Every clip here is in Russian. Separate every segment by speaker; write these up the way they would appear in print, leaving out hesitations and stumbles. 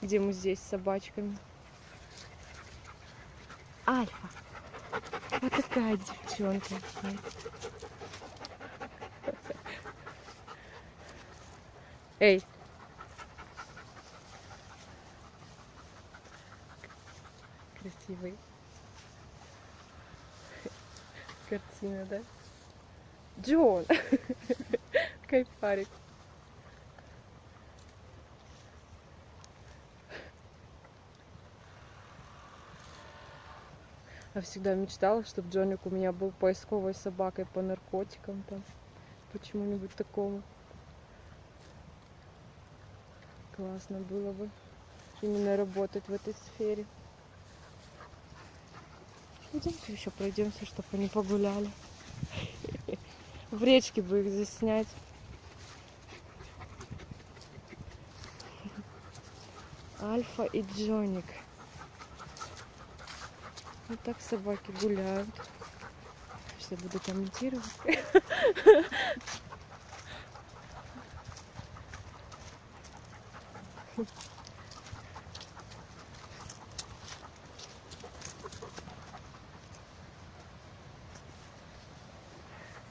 Speaker 1: где мы здесь с собачками. Альфа. Вот такая девчонка. Эй. Красивый. Картина, да? Джон. Кайфарик. Я всегда мечтала, чтобы Джоник у меня был поисковой собакой по наркотикам, там, почему-нибудь такому. Классно было бы именно работать в этой сфере. Идемте еще пройдемся, чтобы они погуляли. В речке бы их заснять. Альфа и Джоник. Вот так собаки гуляют. Сейчас я буду комментировать.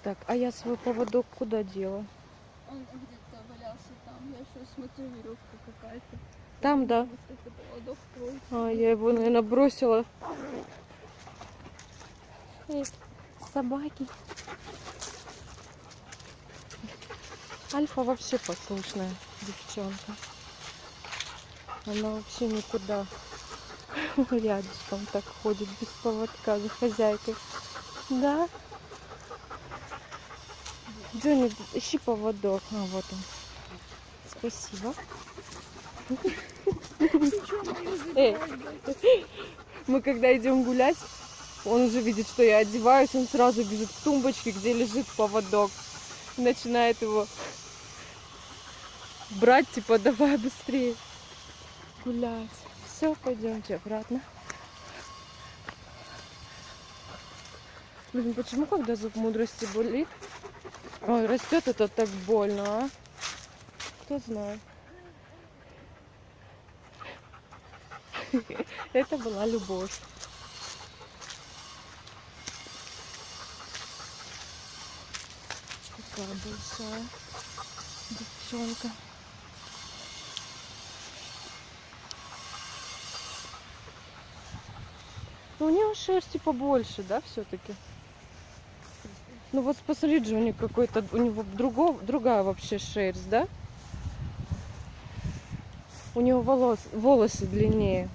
Speaker 1: Так, а я свой поводок куда дела?
Speaker 2: Он где-то валялся там. Я еще смотрю, веревка какая-то.
Speaker 1: Там, да.
Speaker 2: Это поводок твой.
Speaker 1: А, я его, наверное, бросила. Эй, собаки. Альфа вообще послушная девчонка. Она вообще никуда рядышком так ходит без поводка за хозяйкой. Да? Джонни, ищи поводок. А, вот он. Спасибо. Эй, мы когда идем гулять, он уже видит, что я одеваюсь, он сразу бежит к тумбочке, где лежит поводок. И начинает его брать, типа, давай быстрее гулять. Все, пойдемте обратно. Блин, почему, когда зуб мудрости болит, ой, растет это так больно, а? Кто знает. Это была любовь. Такая большая девчонка. Но у нее шерсти побольше, да, все-таки? Ну вот посмотри, Джонни, какой-то, у него другая вообще шерсть, да? У него волосы длиннее.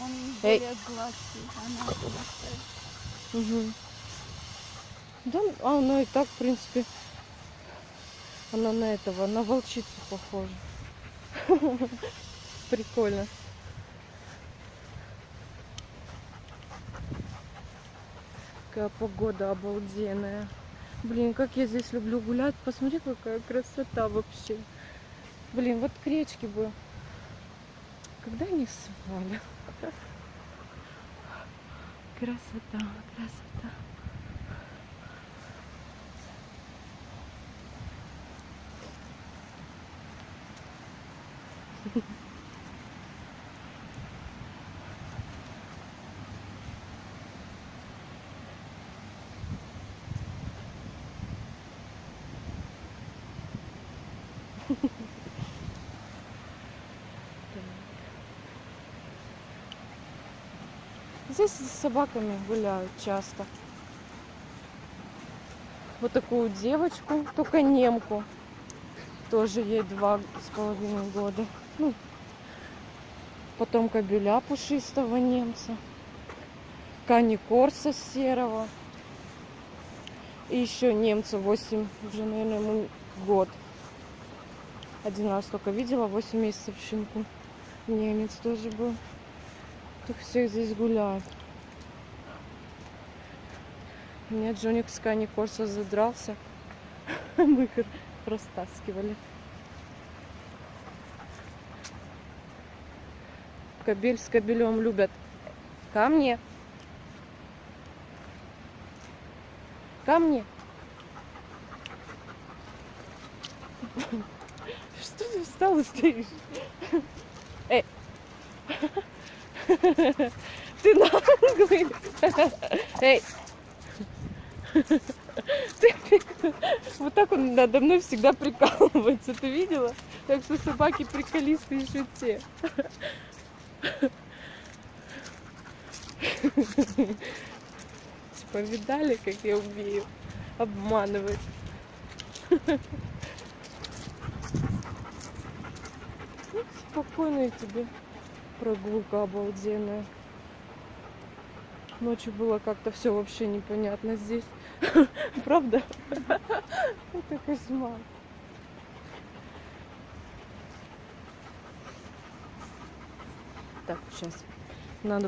Speaker 2: Он более гладкий, она
Speaker 1: Угу. Да, а оно и так, в принципе, она на этого, на волчицу похожа. Прикольно. Какая погода обалденная. Блин, как я здесь люблю гулять. Посмотри, какая красота вообще. Блин, вот к речке бы. Когда не свалят. Красота, красота. Здесь с собаками гуляют часто. Вот такую девочку, только немку. Тоже ей 2,5 года. Ну, потом кобеля пушистого немца. Кани корса серого. И еще немца 8, уже, наверное, ему год. Один раз только видела, 8 месяцев щенку. Немец тоже был. Тут всех здесь гуляют. У меня Джоник с Кани корса задрался. Мы их растаскивали. Кобель с кобелем любят. Ко мне. Ко мне. Что ты встал? стол и стоишь. Эй. Ты наглый. Эй. Вот так он надо мной всегда прикалывается. Ты видела? Так что собаки приколисты еще те. Типа, видали, как я умею обманывать? Ну, спокойная тебе прогулка обалденная. Ночью было как-то все вообще непонятно здесь. Правда? Это кошмар. Так, сейчас надо